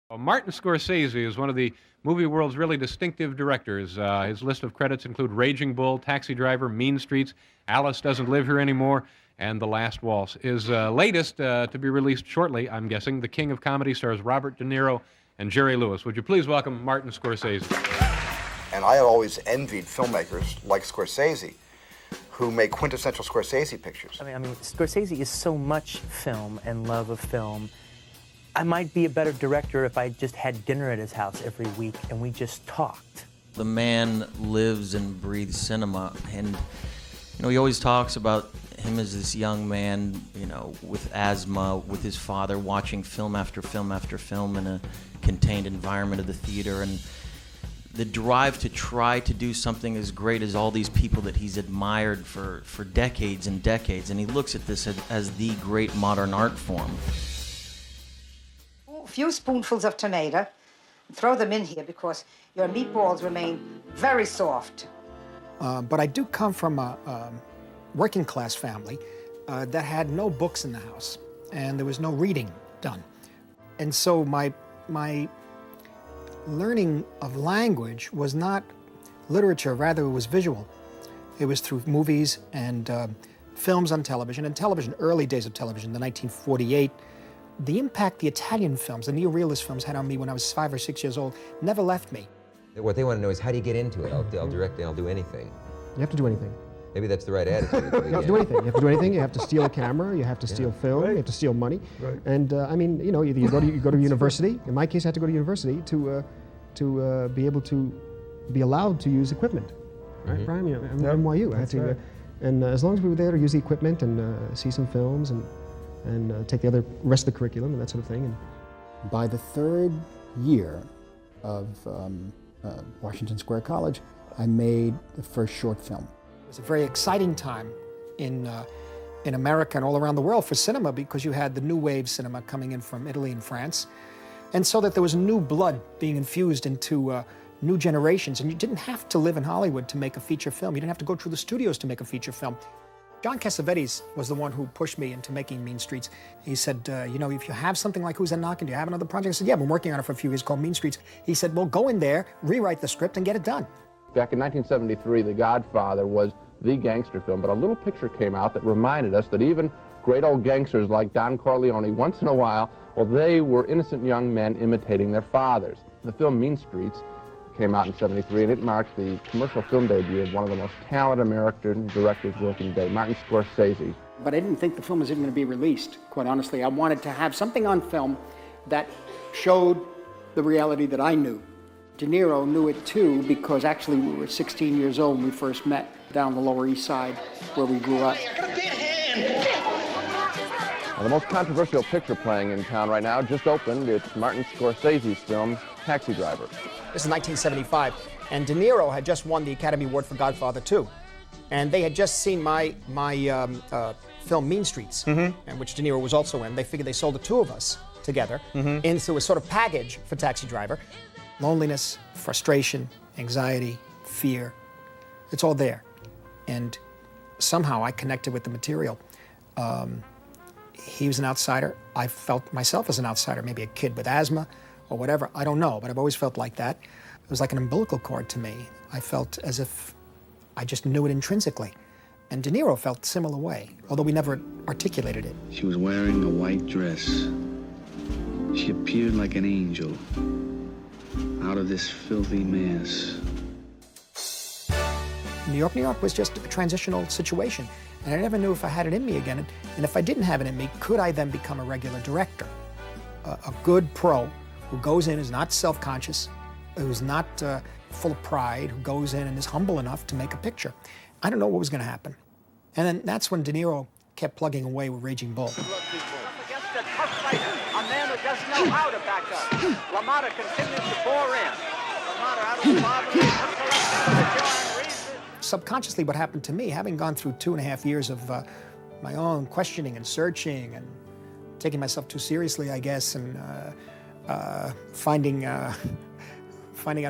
Well, Martin Scorsese is one of the movie world's really distinctive directors. His list of credits include Raging Bull, Taxi Driver, Mean Streets, Alice Doesn't Live Here Anymore, and The Last Waltz. His latest, to be released shortly, I'm guessing, The King of Comedy, stars Robert De Niro and Jerry Lewis. Would you please welcome Martin Scorsese? And I have always envied filmmakers like Scorsese who make quintessential Scorsese pictures. I mean, Scorsese is so much film and love of film. I might be a better director if I just had dinner at his house every week and we just talked. The man lives and breathes cinema, and he always talks about him as this young man, with asthma, with his father, watching film after film after film in a contained environment of the theater, and the drive to try to do something as great as all these people that he's admired for decades and decades, and he looks at this as the great modern art form. A few spoonfuls of tomato, throw them in here because your meatballs remain very soft. But I do come from a working class family that had no books in the house, and there was no reading done. And so my learning of language was not literature, rather it was visual. It was through movies and films on television, early days of television, the 1948. The impact the Italian films, the neorealist films had on me when I was 5 or 6 years old never left me. What they want to know is, how do you get into it? I'll direct it, I'll do anything. You have to do anything. Maybe that's the right attitude. You have to do anything. You have to do anything. You have to steal a camera. You have to steal film. Right. You have to steal money. Right. And either you go to university. In my case, I had to go to university to be able to be allowed to use equipment. Right, Brian? NYU. I had to, and as long as we were there to use the equipment and see some films and take the rest of the curriculum and that sort of thing. And by the third year of Washington Square College, I made the first short film. It was a very exciting time in America and all around the world for cinema, because you had the new wave cinema coming in from Italy and France, and so that there was new blood being infused into new generations, and you didn't have to live in Hollywood to make a feature film. You didn't have to go through the studios to make a feature film. John Cassavetes was the one who pushed me into making Mean Streets. He said, if you have something like Who's That Knockin', do you have another project? I said, yeah, I've been working on it for a few years called Mean Streets. He said, well, go in there, rewrite the script, and get it done. Back in 1973, The Godfather was the gangster film, but a little picture came out that reminded us that even great old gangsters like Don Corleone, once in a while, well, they were innocent young men imitating their fathers. The film Mean Streets came out in '73, and it marked the commercial film debut of one of the most talented American directors working today, Martin Scorsese. But I didn't think the film was even going to be released, quite honestly. I wanted to have something on film that showed the reality that I knew. De Niro knew it too, because actually we were 16 years old when we first met down the Lower East Side where we grew up. Now, the most controversial picture playing in town right now just opened. It's Martin Scorsese's film, Taxi Driver. This is 1975, and De Niro had just won the Academy Award for Godfather 2. And they had just seen my film Mean Streets, and which De Niro was also in. They figured they sold the two of us together into a sort of package for Taxi Driver. Loneliness, frustration, anxiety, fear, it's all there. And somehow I connected with the material. He was an outsider. I felt myself as an outsider, maybe a kid with asthma or whatever. I don't know, but I've always felt like that. It was like an umbilical cord to me. I felt as if I just knew it intrinsically. And De Niro felt a similar way, although we never articulated it. She was wearing a white dress. She appeared like an angel out of this filthy mess. New York was just a transitional situation, and I never knew if I had it in me again. And if I didn't have it in me, could I then become a regular director? A good pro who goes in, is not self-conscious, who's not full of pride, who goes in and is humble enough to make a picture. I don't know what was going to happen. And then that's when De Niro kept plugging away with Raging Bull. Against a tough fighter, a man who doesn't know how to back up. LaMotta continues to bore in. LaMotta out of the bottom. Subconsciously, what happened to me, having gone through 2.5 years of my own questioning and searching and taking myself too seriously, I guess, and finding out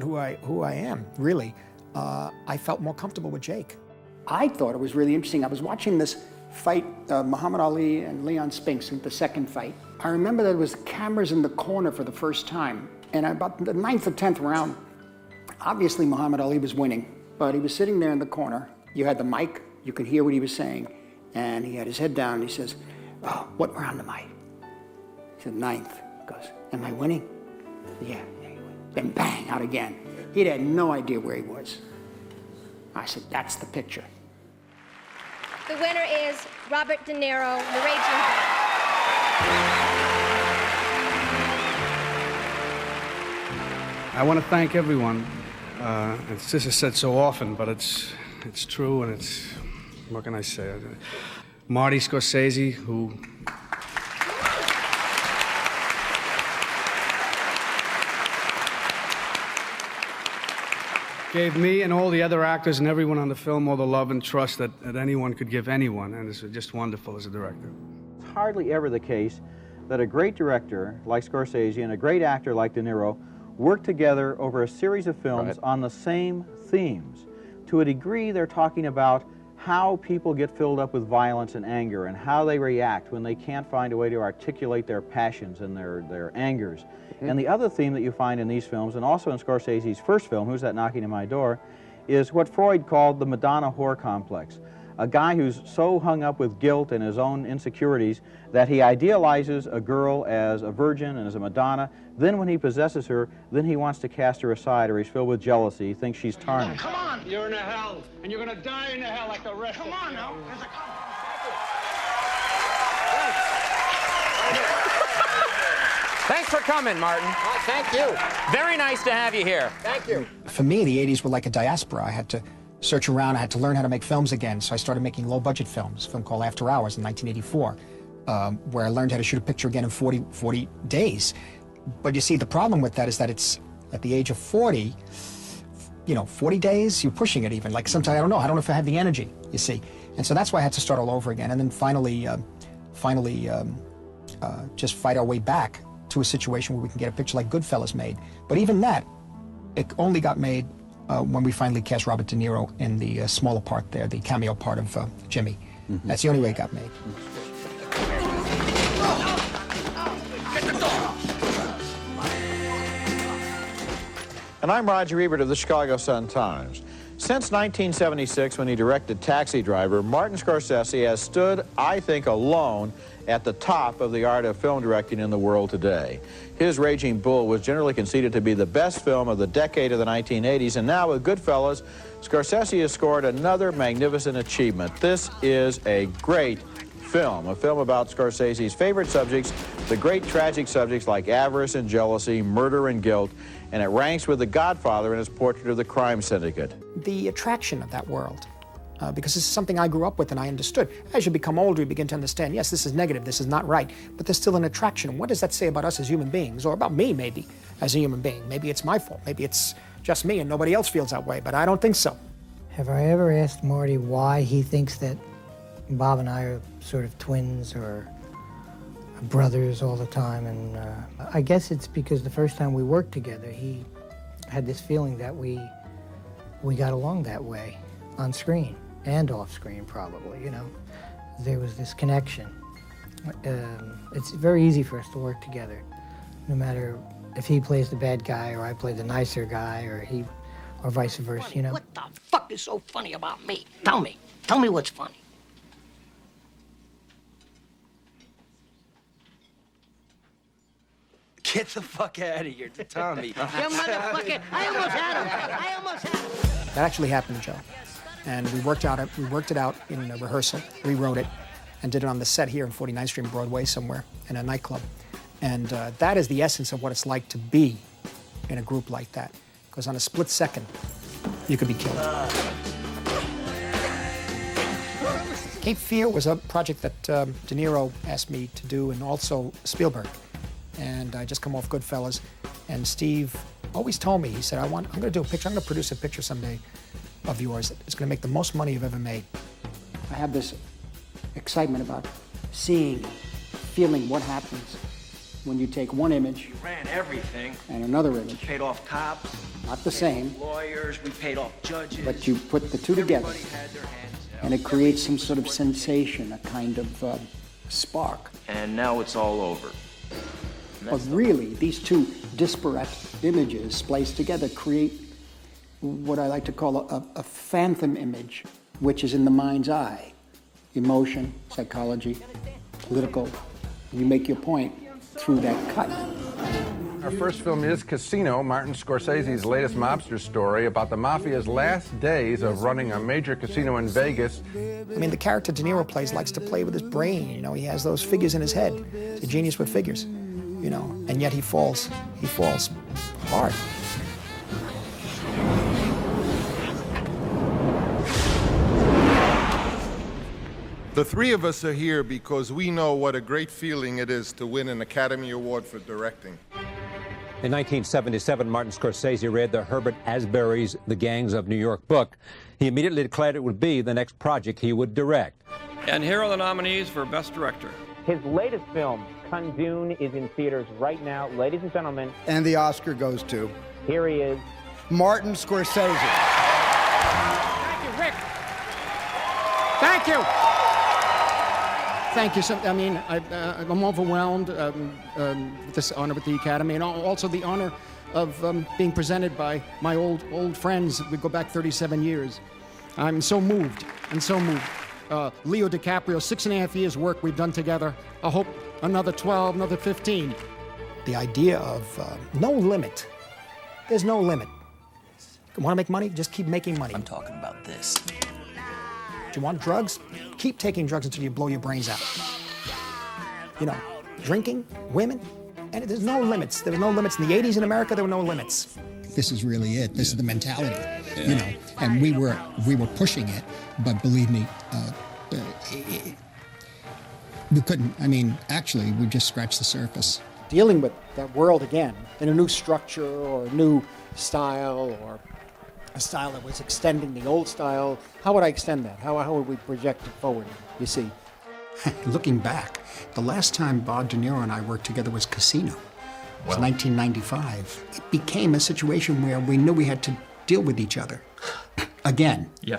who I am, really, I felt more comfortable with Jake. I thought it was really interesting. I was watching this fight, Muhammad Ali and Leon Spinks, in the second fight, I remember there was cameras in the corner for the first time, and about the 9th or 10th round, obviously Muhammad Ali was winning, but he was sitting there in the corner. You had the mic, you could hear what he was saying, and he had his head down, and he says, "Oh, what round am I?" He said, 9th. He goes, "Am I winning?" "Yeah." Then bang, out again. He'd had no idea where he was. I said, "That's the picture." The winner is Robert De Niro, The Raging Bull. I want to thank everyone. This is said so often, but it's true, and it's, what can I say? Marty Scorsese, who gave me and all the other actors and everyone on the film all the love and trust that anyone could give anyone, and it's just wonderful as a director. It's hardly ever the case that a great director like Scorsese and a great actor like De Niro work together over a series of films on the same themes. To a degree, they're talking about how people get filled up with violence and anger and how they react when they can't find a way to articulate their passions and their angers. And the other theme that you find in these films, and also in Scorsese's first film, Who's That Knocking at My Door, is what Freud called the Madonna whore complex. A guy who's so hung up with guilt and his own insecurities that he idealizes a girl as a virgin and as a Madonna. Then when he possesses her, then he wants to cast her aside, or he's filled with jealousy. He thinks she's tarnished. Come on! You're in a hell, and you're gonna die in a hell like the rest of us. Come on now! Thanks for coming, Martin. Thank you. Very nice to have you here. Thank you. For me, the 80s were like a diaspora. I had to search around. I had to learn how to make films again. So I started making low-budget films, a film called After Hours in 1984, where I learned how to shoot a picture again in 40 days. But you see, the problem with that is that it's at the age of 40, 40 days, you're pushing it even. Like sometimes, I don't know if I have the energy, you see. And so that's why I had to start all over again. And then finally just fight our way back to a situation where we can get a picture like Goodfellas made. But even that, it only got made when we finally cast Robert De Niro in the smaller part there, the cameo part of Jimmy. That's the only way it got made. And I'm Roger Ebert of the Chicago Sun-Times. Since 1976, when he directed Taxi Driver, Martin Scorsese has stood, I think, alone at the top of the art of film directing in the world today. His Raging Bull was generally conceded to be the best film of the decade of the 1980s, and now with Goodfellas, Scorsese has scored another magnificent achievement. This is a great film, a film about Scorsese's favorite subjects, the great tragic subjects like avarice and jealousy, murder and guilt, and it ranks with The Godfather in his portrait of the crime syndicate. The attraction of that world, because this is something I grew up with and I understood. As you become older, you begin to understand, yes, this is negative, this is not right, but there's still an attraction. What does that say about us as human beings, or about me, maybe, as a human being? Maybe it's my fault, maybe it's just me and nobody else feels that way, but I don't think so. Have I ever asked Marty why he thinks that Bob and I are sort of twins or brothers all the time? And I guess it's because the first time we worked together, he had this feeling that we got along that way on screen and off screen, probably, There was this connection. It's very easy for us to work together, no matter if he plays the bad guy or I play the nicer guy or vice versa, What the fuck is so funny about me? Tell me what's funny. Get the fuck out of here, Tommy. You motherfucker! I almost had him. That actually happened, Joe. And we worked it out in a rehearsal, rewrote it, and did it on the set here in 49th Street and Broadway somewhere in a nightclub. And that is the essence of what it's like to be in a group like that. Because on a split second, you could be killed. Cape Fear was a project that De Niro asked me to do, and also Spielberg. And I just come off Goodfellas, and Steve always told me, he said, I'm gonna do a picture, I'm gonna produce a picture someday of yours. It's gonna make the most money you've ever made. I have this excitement about seeing, feeling what happens when you take one image We ran everything. and another image, Paid off cops. not the same, Lawyers. We paid off judges. but you put the two together, Had their hands out. and it creates some sort of sensation, a kind of spark. And now it's all over. But really, these two disparate images spliced together create what I like to call a phantom image, which is in the mind's eye. Emotion, psychology, political. You make your point through that cut. Our first film is Casino, Martin Scorsese's latest mobster story about the mafia's last days of running a major casino in Vegas. I mean, the character De Niro plays likes to play with his brain. You know, he has those figures in his head. He's a genius with figures, you know, and yet he falls hard. The three of us are here because we know what a great feeling it is to win an Academy Award for directing. In 1977, Martin Scorsese read the Herbert Asbury's The Gangs of New York book. He immediately declared it would be the next project he would direct. And here are the nominees for Best Director. His latest film, Kundun, is in theaters right now. Ladies and gentlemen. And the Oscar goes to? Here he is. Martin Scorsese. Thank you, Rick. Thank you. Thank you. I mean, I'm overwhelmed with this honor with the Academy, and also the honor of being presented by my old friends. We go back 37 years. I'm so moved, Leo DiCaprio, 6.5 years work we've done together. I hope another 12, another 15. The idea of no limit. There's no limit. You want to make money? Just keep making money. I'm talking about this. Do you want drugs? Keep taking drugs until you blow your brains out. You know, drinking, women, and there's no limits. There were no limits in the 80s in America. There were no limits. This is really it. This is the mentality, you know. And we were pushing it, but believe me, we couldn't. I mean, actually, we just scratched the surface. Dealing with that world again in a new structure or a new style or a style that was extending the old style. How would I extend that? How would we project it forward, you see? Looking back, the last time Bob De Niro and I worked together was Casino. It was 1995. It became a situation where we knew we had to deal with each other. Again. Yeah.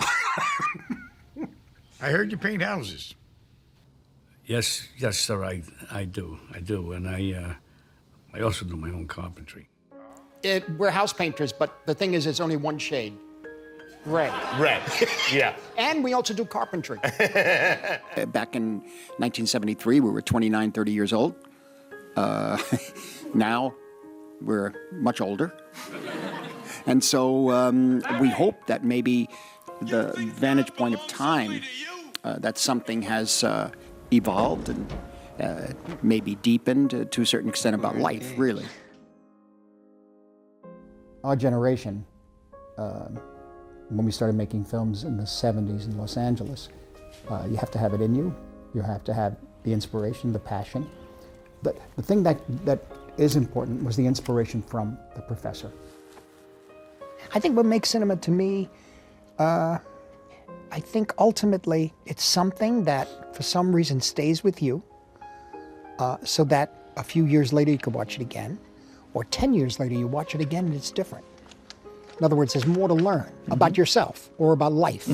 I heard you paint houses. Yes, sir, I do, and I also do my own carpentry. We're house painters, but the thing is, it's only one shade. Red. Red, yeah. And we also do carpentry. Back in 1973, we were 29, 30 years old. Now, we're much older. And so we hope that maybe the vantage point of time, that something has evolved and maybe deepened to a certain extent about life, really. Our generation, when we started making films in the 70s in Los Angeles, you have to have it in you. You have to have the inspiration, the passion. The thing that is important was the inspiration from the professor. I think what makes cinema to me, I think ultimately it's something that for some reason stays with you, so that a few years later you could watch it again, or 10 years later you watch it again and it's different. In other words, there's more to learn about yourself or about life.